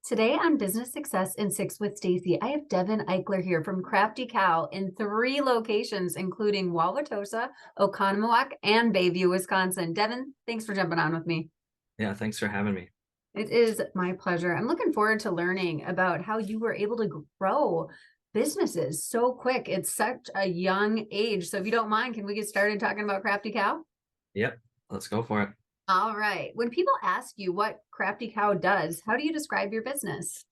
Today on Business Success in Six with Stacie, I have Devin Eichler here from Crafty Cow in 3 locations, including Wauwatosa, Oconomowoc, and Bayview, Wisconsin. Devin, thanks for jumping on with me. Yeah, thanks for having me. It is my pleasure. I'm looking forward to learning about how you were able to grow businesses so quick. It's such a young age. So if you don't mind, can we get started talking about Crafty Cow? Yep, let's go for it. All right. When people ask you what Crafty Cow does, how do you describe your business?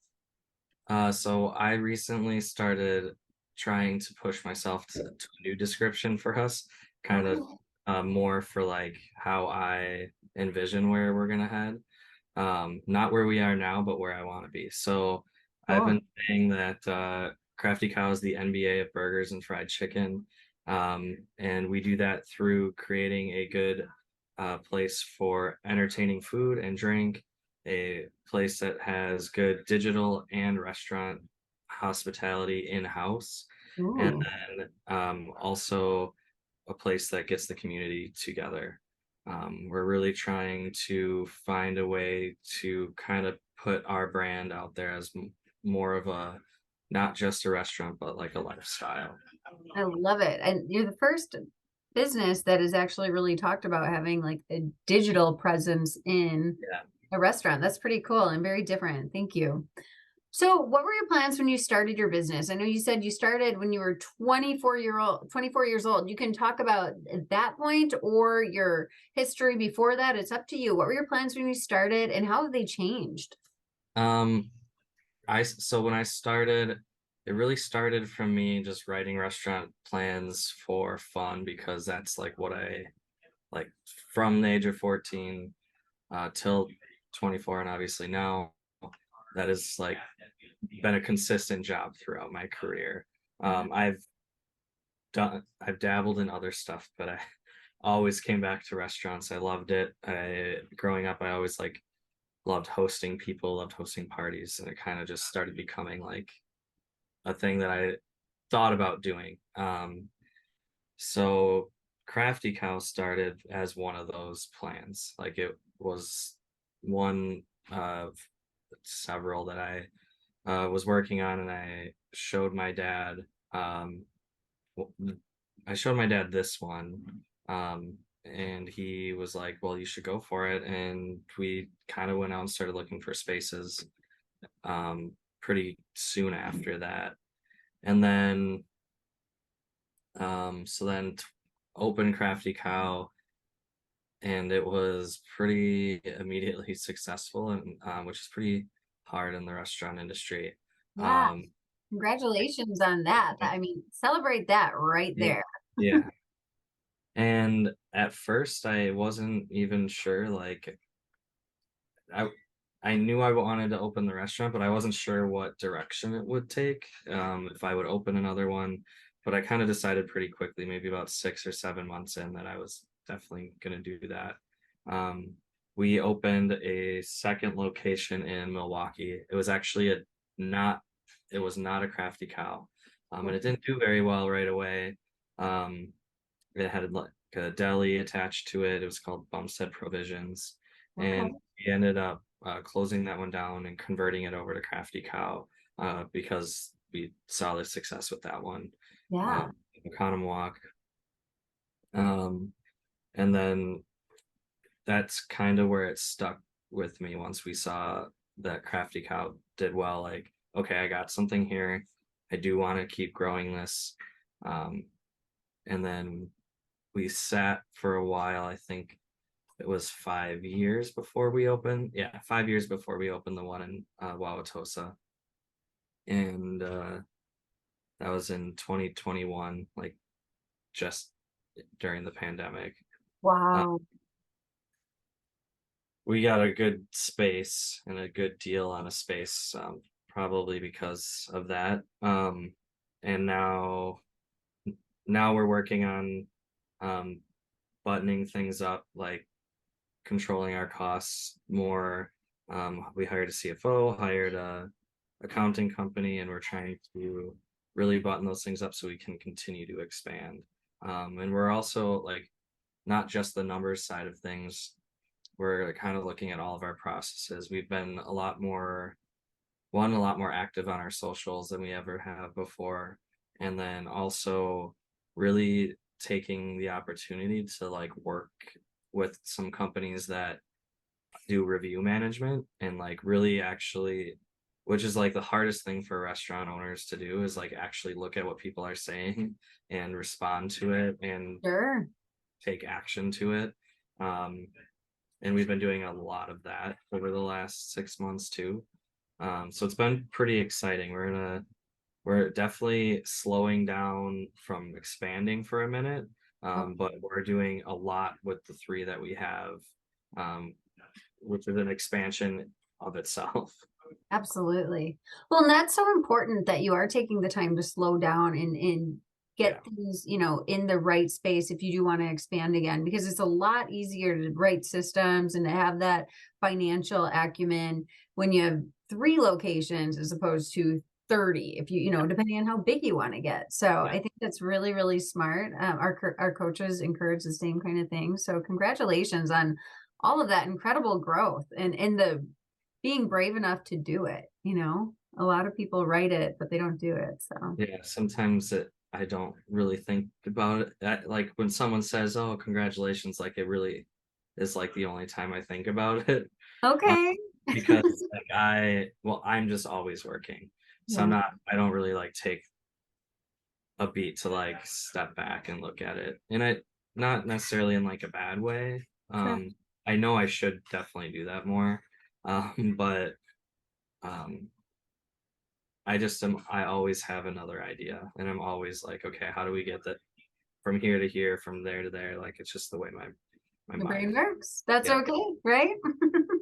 So I recently started trying to push myself to a new description for us, kind of Oh, more for like how I envision where we're gonna head. Not where we are now, but where I want to be. So I've cool. been saying that Crafty Cow is the NBA of burgers and fried chicken. And we do that through creating a good place for entertaining food and drink, a place that has good digital and restaurant hospitality in-house, and Ooh. then also a place that gets the community together. We're really trying to find a way to kind of put our brand out there as more of a not just a restaurant, but like a lifestyle. I love it. And you're the first business that has actually really talked about having like a digital presence in Yeah. a restaurant. That's pretty cool and very different. Thank you. So, what were your plans when you started your business? I know you said you started when you were 24 years old. You can talk about at that point or your history before that. It's up to you. What were your plans when you started and how have they changed? Um, so when I started, it really started from me just writing restaurant plans for fun because that's like what I like from the age of 14 till 24, and obviously now that is like been a consistent job throughout my career. I've dabbled in other stuff, but I always came back to restaurants. I loved it. I growing up, I always like loved hosting people, loved hosting parties, and it kind of just started becoming like a thing that I thought about doing. So Crafty Cow started as one of those plans. Like it was one of several that I was working on, and I showed my dad. I showed my dad this one, and he was like, "Well, you should go for it." And we kind of went out and started looking for spaces pretty soon after that. And then, so then open Crafty Cow, and it was pretty immediately successful, and which is pretty hard in the restaurant industry. Yeah, Um, congratulations on that. I mean, celebrate that right yeah, there. yeah. And at first, I wasn't even sure. Like, I I knew I wanted to open the restaurant, but I wasn't sure what direction it would take. If I would open another one, but I kind of decided pretty quickly, maybe about 6 or 7 months in, that I was definitely going to do that. Um, we opened a second location in Milwaukee. It was actually a not it was not a Crafty Cow, and it didn't do very well right away. Um, it had like a deli attached to it. It was called Bumstead Provisions, Okay. and we ended up closing that one down and converting it over to Crafty Cow because we saw the success with that one. Yeah. Oconomowoc. Um, and then that's kind of where it stuck with me once we saw that Crafty Cow did well. Like, okay, I got something here. I do want to keep growing this. Um, and then we sat for a while. I think it was 5 years before we opened. Yeah, 5 years before we opened the one in Wauwatosa, and that was in 2021, like just during the pandemic. Uh, Wow. we got a good space and a good deal on a space, probably because of that. And now we're working on um, buttoning things up, like controlling our costs more. We hired a CFO, hired a accounting company, and we're trying to really button those things up so we can continue to expand. And we're also like not just the numbers side of things. We're kind of looking at all of our processes. We've been a lot more one, a lot more active on our socials than we ever have before, and then also really taking the opportunity to like work with some companies that do review management and like really actually, which is like the hardest thing for restaurant owners to do, is like actually look at what people are saying and respond to it and Sure. take action to it. um and we've been doing a lot of that over the last 6 months too. So it's been pretty exciting. We're definitely slowing down from expanding for a minute, but we're doing a lot with the three that we have, um, which is an expansion of itself. Absolutely. Well, and that's so important that you are taking the time to slow down and Yeah, get things, in the right space if you do want to expand again, because it's a lot easier to write systems and to have that financial acumen when you have three locations as opposed to 30, if depending on how big you want to get. So yeah, I think that's really, really smart. Our coaches encourage the same kind of thing. So congratulations on all of that incredible growth and the being brave enough to do it. A lot of people write it, but they don't do it. So yeah. Sometimes I don't really think about it. Like when someone says, "Oh, congratulations," like it really is like the only time I think about it. Uh, okay. because like well, I'm just always working. So Yeah. I don't really like take a beat to like step back and look at it. And not necessarily in like a bad way. Sure. I know I should definitely do that more. But um I always have another idea and I'm always like, okay, how do we get that from here to here, from there to there? Like it's just the way my The brain mind. works. That's Yeah. okay, right?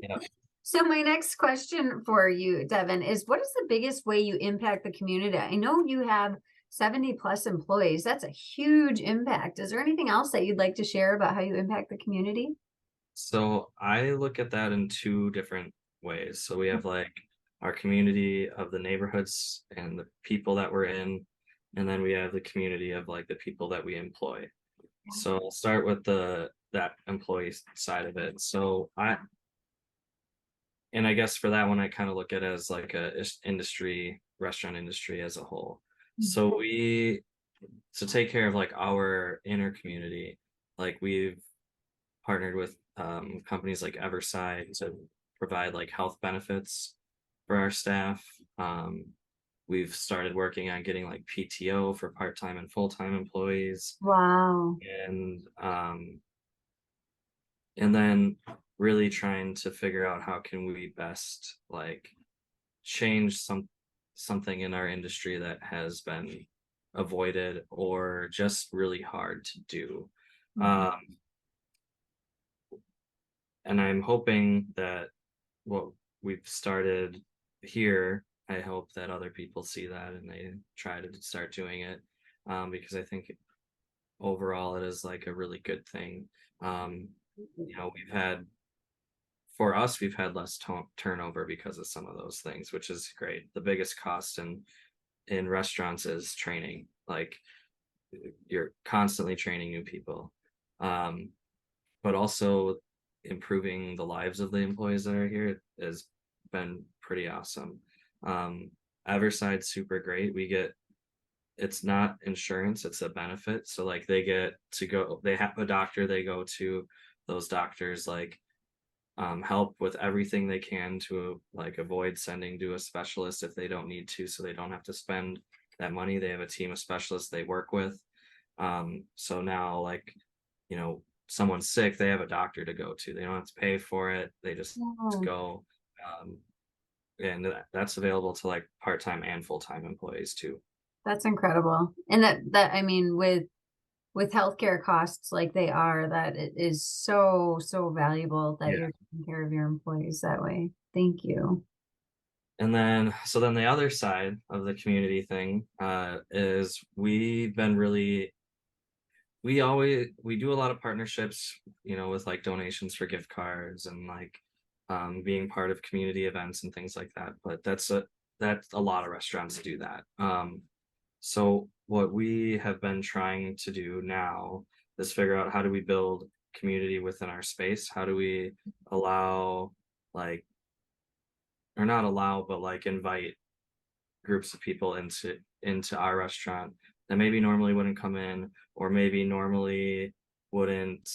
Yeah. So my next question for you, Devin, is what is the biggest way you impact the community? I know you have 70 plus employees. That's a huge impact. Is there anything else that you'd like to share about how you impact the community? So I look at that in two different ways. So we have like our community of the neighborhoods and the people that we're in, and then we have the community of like the people that we employ. So I'll start with the that employee side of it. And I guess for that one, I kind of look at it as like industry, restaurant industry as a whole. Mhm. So we to take care of like our inner community, like we've partnered with companies like Everside to provide like health benefits for our staff. We've started working on getting like PTO for part-time and full-time employees, Wow. and then really trying to figure out how can we best like change something in our industry that has been avoided or just really hard to do. Mhm. um, and I'm hoping that what we've started here, I hope that other people see that and they try to start doing it, because I think overall it is like a really good thing. um, we've had for us, we've had less turnover because of some of those things, which is great. The biggest cost in restaurants is training. Like you're constantly training new people, um, but also improving the lives of the employees that are here has been pretty awesome. Um, Everside's super great. It's not insurance, it's a benefit. So like they get to go, they have a doctor they go to, those doctors like help with everything they can to like avoid sending to a specialist if they don't need to, so they don't have to spend that money. They have a team of specialists they work with. So now like, someone's sick, they have a doctor to go to. They don't have to pay for it. They just Wow. go. Um, and that's available to like part-time and full-time employees too. That's incredible. And that I mean with healthcare costs like they are, that it is so, so valuable that Yeah. you're taking care of your employees that way. Thank you. And then, so then the other side of the community thing is we do a lot of partnerships, with like donations for gift cards and like being part of community events and things like that. But that's a lot of restaurants do that. So what we have been trying to do now is figure out how do we build community within our space? How do we allow like or not allow, but like invite groups of people into our restaurant that maybe normally wouldn't come in, or maybe normally wouldn't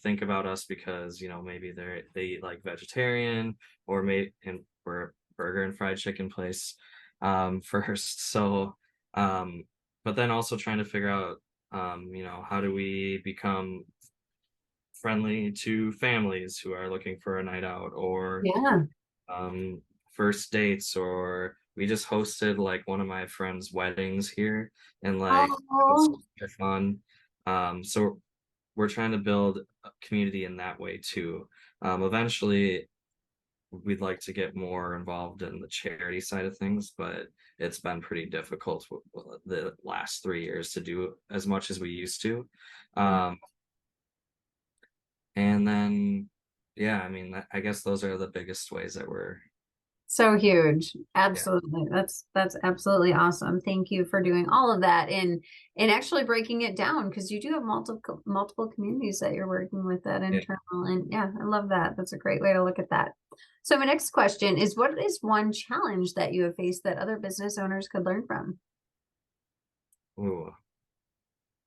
think about us because maybe they eat like vegetarian, or maybe, and we're a burger and fried chicken place first. So but then also trying to figure out how do we become friendly to families who are looking for a night out, or Yeah. um, first dates, or we just hosted like one of my friends' weddings here, and like it was Oh, super fun. So we're trying to build a community in that way too. Eventually, we'd like to get more involved in the charity side of things, but it's been pretty difficult the last 3 years to do as much as we used to. Um, and then, yeah, I mean, I guess those are the biggest ways that we're, so huge. yeah. Absolutely. That's absolutely awesome. Thank you for doing all of that and actually breaking it down, because you do have multiple communities that you're working with that Yeah. internal. And yeah, I love that. That's a great way to look at that. So my next question is, what is one challenge that you have faced that other business owners could learn from? Ooh,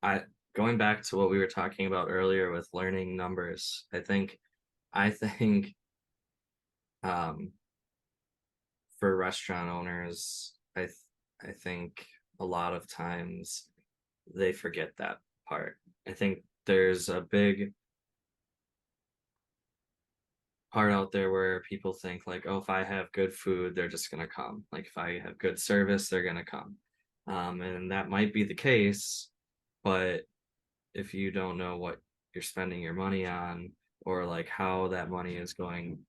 I going back to what we were talking about earlier with learning numbers, I think um for restaurant owners, I think a lot of times they forget that part. I think there's a big part out there where people think like, oh, if I have good food, they're just gonna come. Like if I have good service, they're gonna come. And that might be the case, but if you don't know what you're spending your money on, or like how that money is going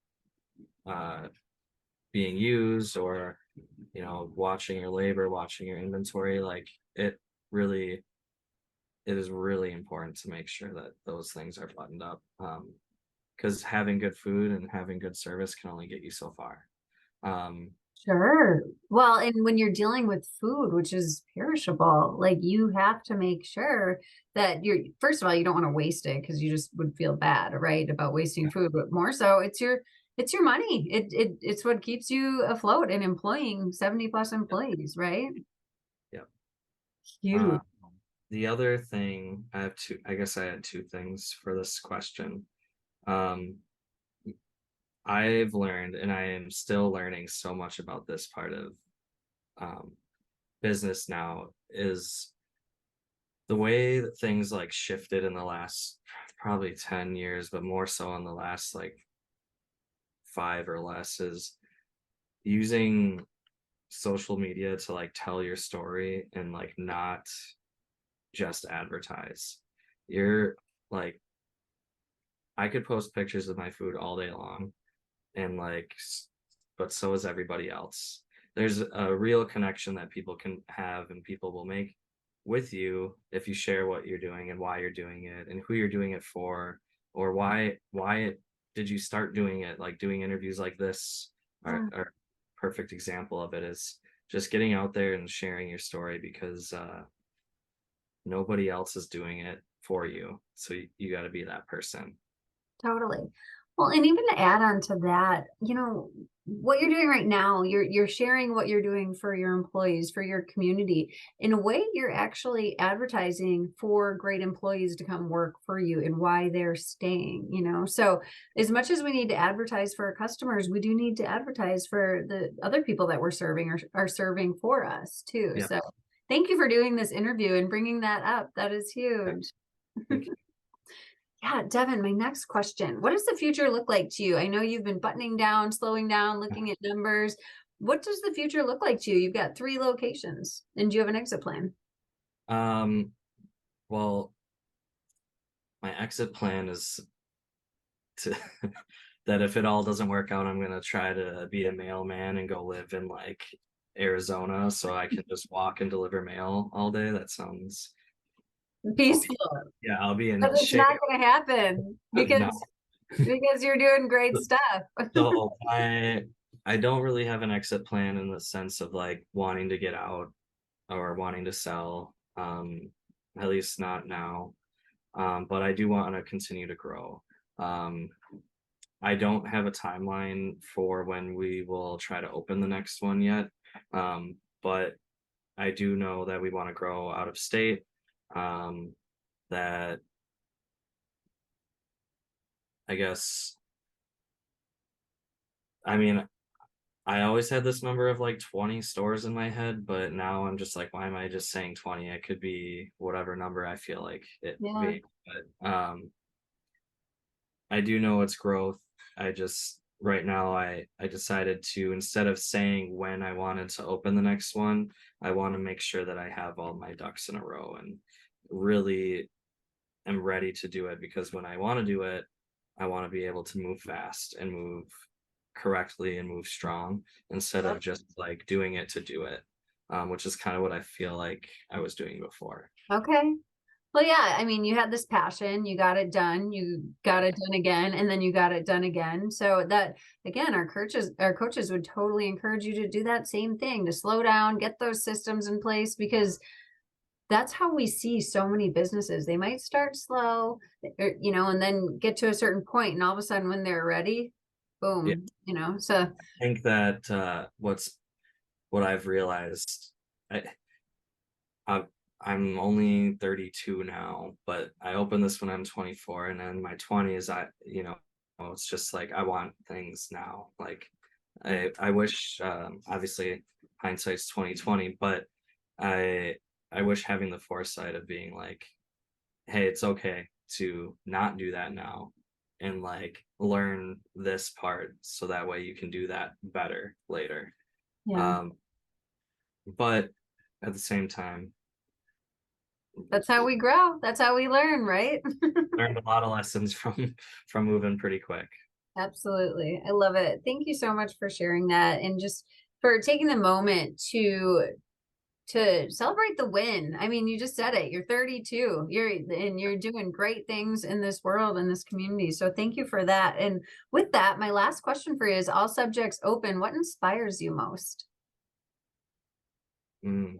uh being used, or watching your labor, watching your inventory, like it really it is really important to make sure that those things are buttoned up, because having good food and having good service can only get you so far. um Sure. Well, and when you're dealing with food, which is perishable, like you have to make sure that you're, first of all, you don't want to waste it because you just would feel bad, right, about wasting food. But more so, it's your money. It's what keeps you afloat and employing 70 plus employees, right? yeah. uh Huge. the other thing, I guess I had two things for this question. um I've learned, and I am still learning so much about this part of um business now, is the way that things like shifted in the last probably 10 years, but more so in the last like 5 or less, is using social media to like tell your story and like not just advertise. You're like, I could post pictures of my food all day long, and like, but so is everybody else. There's a real connection that people can have and people will make with you if you share what you're doing and why you're doing it and who you're doing it for, or did you start doing it. Like doing interviews like this are perfect example of it, is just getting out there and sharing your story, because nobody else is doing it for you, so you got to be that person. Totally. Well, and even to add on to that, what you're doing right now, you're sharing what you're doing for your employees, for your community. In a way, you're actually advertising for great employees to come work for you and why they're staying. So as much as we need to advertise for our customers, we do need to advertise for the other people that we're serving or are serving for us too. Yeah. So thank you for doing this interview and bringing that up. That is Yeah. huge. Thank you. Yeah, Devin, my next question. What does the future look like to you? I know you've been buttoning down, slowing down, looking at numbers. What does the future look like to you? You've got 3 locations, and do you have an exit plan? um well, my exit plan is to that if it all doesn't work out, I'm gonna try to be a mailman and go live in like Arizona so I can just walk and deliver mail all day. That sounds, I'll be, Peaceful. yeah, I'll be in But it's shape. not going to happen No. because you're doing great stuff. So I don't really have an exit plan in the sense of like wanting to get out or wanting to sell. At least not now. But I do want to continue to grow. Um, I don't have a timeline for when we will try to open the next one yet. But I do know that we want to grow out of state. That I guess, I mean, I always had this number of like 20 stores in my head, but now I'm just like, why am I just saying 20? It could be whatever number I feel like it Yeah. being. But I do know it's growth. I just right now I decided to, instead of saying when I wanted to open the next one, I want to make sure that I have all my ducks in a row and really am ready to do it, because when I want to do it, I want to be able to move fast and move correctly and move strong, instead of just like doing it to do it, which is kind of what I feel like I was doing before. Okay. Well, yeah, I mean, you had this passion, you got it done, you got it done again, and then you got it done again. So that again, our coaches would totally encourage you to do that same thing, to slow down, get those systems in place, because that's how we see so many businesses. They might start slow, and then get to a certain point, and all of a sudden when they're ready, Yeah, boom, so I think that what I've realized, I, I've, I'm only 32 now, but I opened this when I'm 24, and in my 20s, it's just like I want things now. Like I wish, obviously, hindsight's 2020, but I I wish having the foresight of being like, hey, it's okay to not do that now, and like learn this part so that way you can do that better later. yeah, Um, but at the same time, that's how we grow. That's how we learn, right? learned a lot of lessons from moving pretty quick. Absolutely. I love it. Thank you so much for sharing that, and just for taking the moment to celebrate the win. I mean, you just said it. You're 32. You're doing great things in this world, in this community. So thank you for that. And with that, my last question for you is, all subjects open, what inspires you most? Mm.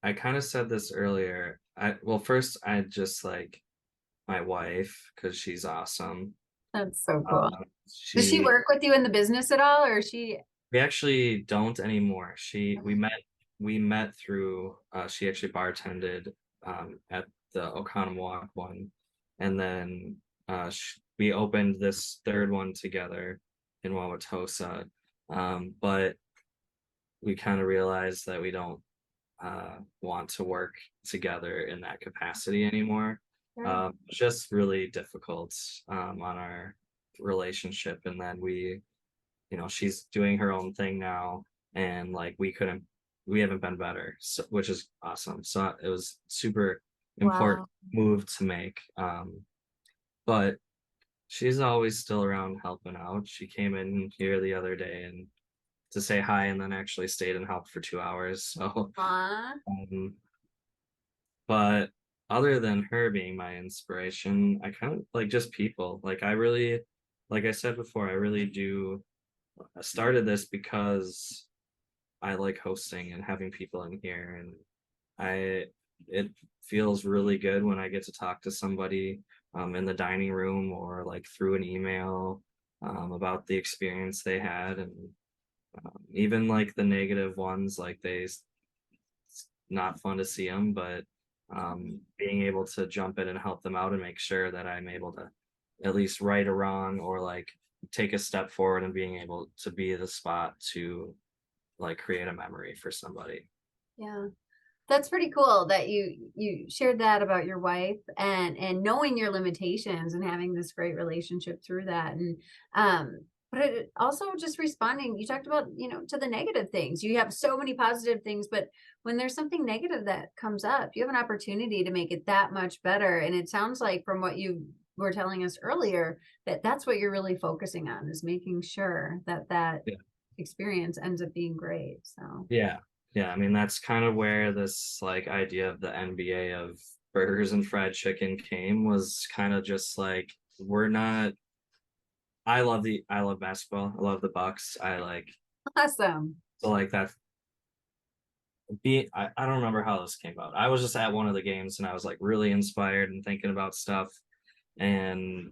I kind of said this earlier. First I just like my wife, because she's awesome. That's so cool. Um, Does she she work with you in the business at all, or is she? We actually don't anymore. We met through, she actually bartended at the Oconomowoc one, and then we opened this third one together in Wauwatosa. But we kind of realized that we don't want to work together in that capacity anymore. Right. Just really difficult on our relationship. And then she's doing her own thing now, and like we haven't been better, so, which is awesome. So it was super important Wow. move to make. But she's always still around helping out. She came in here the other day and to say hi, and then actually stayed and helped for 2 hours. So Aw. um, but other than her being my inspiration, I kind of like just people. Like I really, like I said before, I really do. I started this because I like hosting and having people in here, and I it feels really good when I get to talk to somebody in the dining room or like through an email about the experience they had. And even like the negative ones, like it's not fun to see them, but being able to jump in and help them out and make sure that I'm able to at least right or wrong, or like take a step forward, and being able to be the spot to like create a memory for somebody. Yeah. That's pretty cool that you shared that about your wife, and knowing your limitations and having this great relationship through that. And but it also just responding, you talked about, to the negative things. You have so many positive things, but when there's something negative that comes up, you have an opportunity to make it that much better. And it sounds like, from what you were telling us earlier, that that's what you're really focusing on, is making sure that Yeah. experience ends up being great. So Yeah. Yeah. I mean, that's kind of where this like idea of the NBA of burgers and fried chicken came, was kind of just like, we're not, I love basketball. I love the Bucks. I like, awesome. so like that I don't remember how this came about. I was just at one of the games, and I was like really inspired and thinking about stuff. And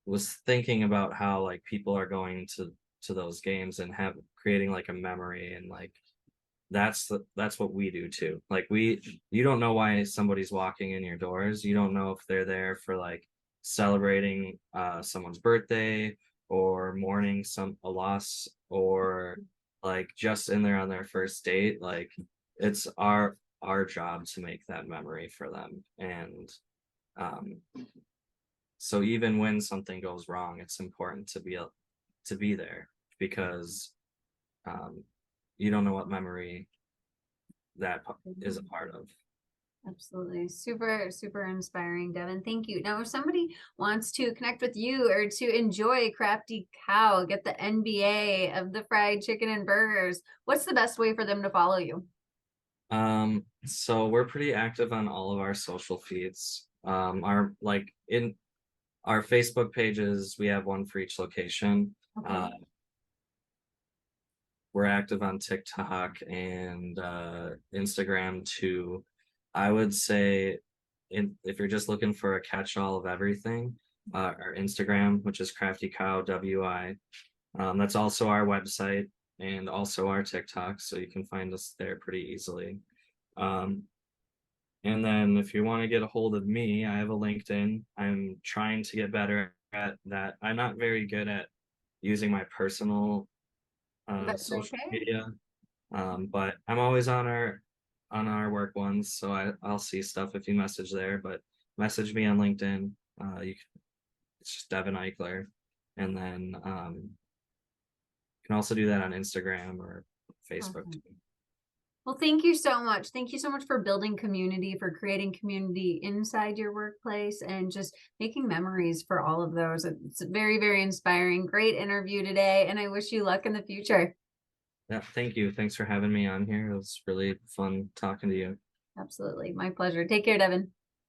was thinking about how like people are going to those games and have creating like a memory, and like that's what we do too. Like you don't know why somebody's walking in your doors. You don't know if they're there for like celebrating someone's birthday, or mourning a loss, or like just in there on their first date. Like it's our job to make that memory for them. And um so even when something goes wrong, it's important to be there, because um you don't know what memory is a part of. Absolutely. Super, super inspiring, Devin. Thank you. Now, if somebody wants to connect with you or to enjoy Crafty Cow, get the NBA of the fried chicken and burgers, what's the best way for them to follow you? So we're pretty active on all of our social feeds. Our like in our Facebook pages, we have one for each location. Okay. We're active on TikTok and Instagram too. I would say, if you're just looking for a catch-all of everything, our Instagram, which is Crafty Cow WI. That's also our website and also our TikTok, so you can find us there pretty easily. Um, and then if you want to get a hold of me, I have a LinkedIn. I'm trying to get better at that. I'm not very good at using my personal That's social okay. media, but I'm always on our work ones, so I'll see stuff if you message there. But message me on LinkedIn. It's just Devin Eichler, and then you can also do that on Instagram or Facebook too. Awesome. Well, thank you so much. Thank you so much for building community, for creating community inside your workplace, and just making memories for all of those. It's very, very inspiring. Great interview today, and I wish you luck in the future. Yeah, thank you. Thanks for having me on here. It was really fun talking to you. Absolutely. My pleasure. Take care, Devin.